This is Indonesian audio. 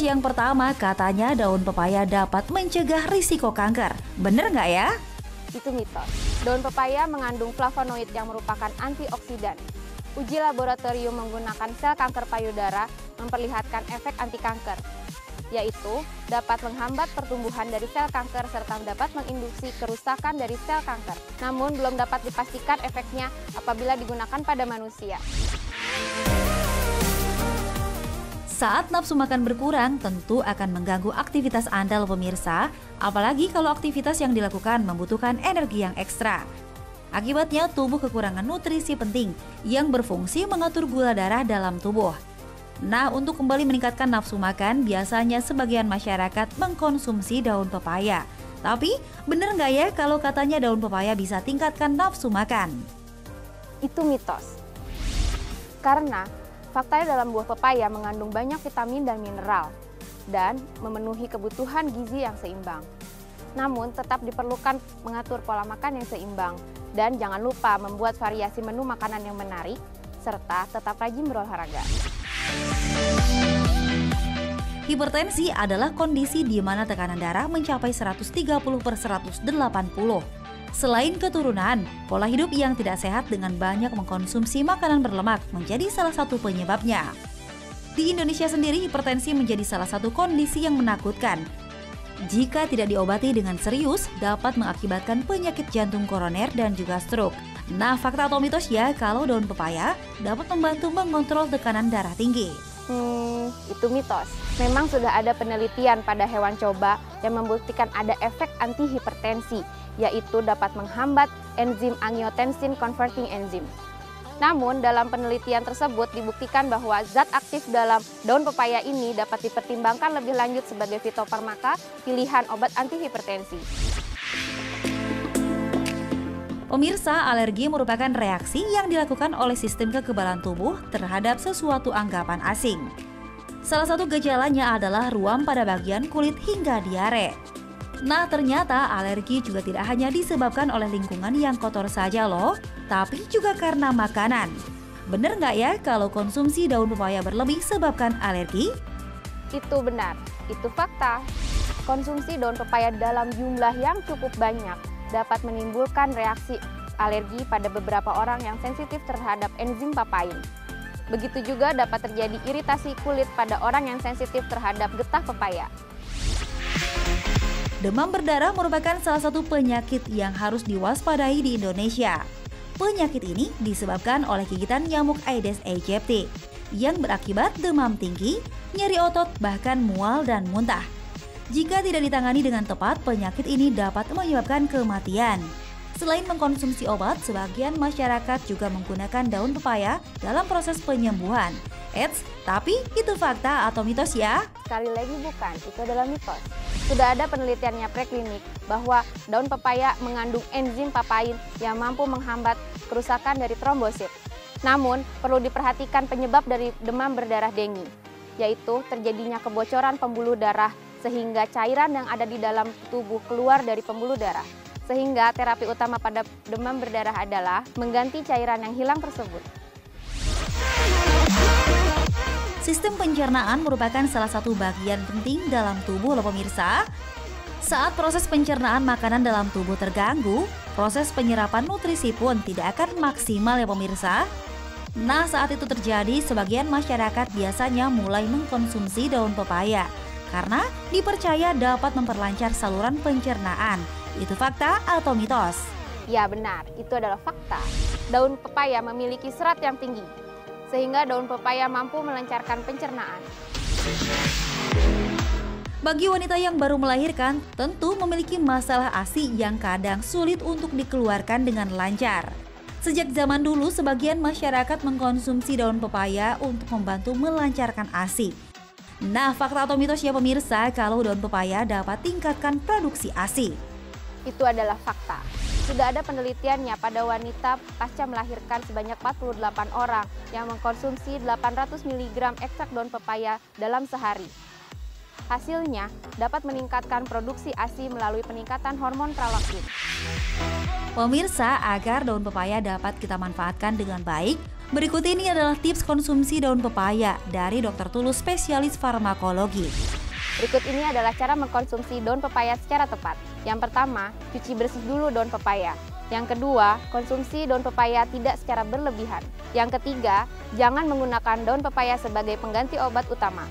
Mitos yang pertama, katanya daun pepaya dapat mencegah risiko kanker. Bener nggak ya? Itu mitos. Daun pepaya mengandung flavonoid yang merupakan antioksidan. Uji laboratorium menggunakan sel kanker payudara memperlihatkan efek anti kanker, yaitu dapat menghambat pertumbuhan dari sel kanker serta dapat menginduksi kerusakan dari sel kanker. Namun belum dapat dipastikan efeknya apabila digunakan pada manusia. Saat nafsu makan berkurang, tentu akan mengganggu aktivitas Anda loh pemirsa, apalagi kalau aktivitas yang dilakukan membutuhkan energi yang ekstra. Akibatnya tubuh kekurangan nutrisi penting yang berfungsi mengatur gula darah dalam tubuh. Nah, untuk kembali meningkatkan nafsu makan, biasanya sebagian masyarakat mengkonsumsi daun pepaya. Tapi, bener nggak ya kalau katanya daun pepaya bisa tingkatkan nafsu makan? Itu mitos. Karena faktanya dalam buah pepaya mengandung banyak vitamin dan mineral dan memenuhi kebutuhan gizi yang seimbang. Namun tetap diperlukan mengatur pola makan yang seimbang dan jangan lupa membuat variasi menu makanan yang menarik serta tetap rajin berolahraga. Hipertensi adalah kondisi di mana tekanan darah mencapai 130/180. Selain keturunan, pola hidup yang tidak sehat dengan banyak mengkonsumsi makanan berlemak menjadi salah satu penyebabnya. Di Indonesia sendiri, hipertensi menjadi salah satu kondisi yang menakutkan. Jika tidak diobati dengan serius, dapat mengakibatkan penyakit jantung koroner dan juga stroke. Nah, fakta atau mitos ya kalau daun pepaya dapat membantu mengontrol tekanan darah tinggi? Itu mitos. Memang sudah ada penelitian pada hewan coba yang membuktikan ada efek anti-hipertensi, yaitu dapat menghambat enzim angiotensin converting enzyme. Namun, dalam penelitian tersebut dibuktikan bahwa zat aktif dalam daun pepaya ini dapat dipertimbangkan lebih lanjut sebagai fitofarmaka pilihan obat anti-hipertensi. Pemirsa, alergi merupakan reaksi yang dilakukan oleh sistem kekebalan tubuh terhadap sesuatu anggapan asing. Salah satu gejalanya adalah ruam pada bagian kulit hingga diare. Nah, ternyata alergi juga tidak hanya disebabkan oleh lingkungan yang kotor saja loh, tapi juga karena makanan. Bener nggak ya kalau konsumsi daun pepaya berlebih sebabkan alergi? Itu benar, itu fakta. Konsumsi daun pepaya dalam jumlah yang cukup banyak dapat menimbulkan reaksi alergi pada beberapa orang yang sensitif terhadap enzim papain. Begitu juga dapat terjadi iritasi kulit pada orang yang sensitif terhadap getah pepaya. Demam berdarah merupakan salah satu penyakit yang harus diwaspadai di Indonesia. Penyakit ini disebabkan oleh gigitan nyamuk Aedes aegypti yang berakibat demam tinggi, nyeri otot, bahkan mual dan muntah. Jika tidak ditangani dengan tepat, penyakit ini dapat menyebabkan kematian. Selain mengkonsumsi obat, sebagian masyarakat juga menggunakan daun pepaya dalam proses penyembuhan. Eits, tapi itu fakta atau mitos ya? Sekali lagi bukan, itu adalah mitos. Sudah ada penelitiannya preklinik bahwa daun pepaya mengandung enzim papain yang mampu menghambat kerusakan dari trombosit. Namun, perlu diperhatikan penyebab dari demam berdarah dengue, yaitu terjadinya kebocoran pembuluh darah sehingga cairan yang ada di dalam tubuh keluar dari pembuluh darah. Sehingga terapi utama pada demam berdarah adalah mengganti cairan yang hilang tersebut. Sistem pencernaan merupakan salah satu bagian penting dalam tubuh loh pemirsa. Saat proses pencernaan makanan dalam tubuh terganggu, proses penyerapan nutrisi pun tidak akan maksimal ya pemirsa. Nah, saat itu terjadi, sebagian masyarakat biasanya mulai mengkonsumsi daun pepaya karena dipercaya dapat memperlancar saluran pencernaan. Itu fakta atau mitos? Ya benar, itu adalah fakta. Daun pepaya memiliki serat yang tinggi, sehingga daun pepaya mampu melancarkan pencernaan. Bagi wanita yang baru melahirkan, tentu memiliki masalah ASI yang kadang sulit untuk dikeluarkan dengan lancar. Sejak zaman dulu, sebagian masyarakat mengkonsumsi daun pepaya untuk membantu melancarkan ASI. Nah, fakta atau mitos ya pemirsa kalau daun pepaya dapat tingkatkan produksi ASI? Itu adalah fakta. Sudah ada penelitiannya pada wanita pasca melahirkan sebanyak 48 orang yang mengkonsumsi 800 mg ekstrak daun pepaya dalam sehari. Hasilnya dapat meningkatkan produksi ASI melalui peningkatan hormon prolaktin. Pemirsa, agar daun pepaya dapat kita manfaatkan dengan baik, Berikut ini adalah tips konsumsi daun pepaya dari Dr. Tulus, spesialis farmakologi. Berikut ini adalah cara mengkonsumsi daun pepaya secara tepat. Yang pertama, cuci bersih dulu daun pepaya. Yang kedua, konsumsi daun pepaya tidak secara berlebihan. Yang ketiga, jangan menggunakan daun pepaya sebagai pengganti obat utama.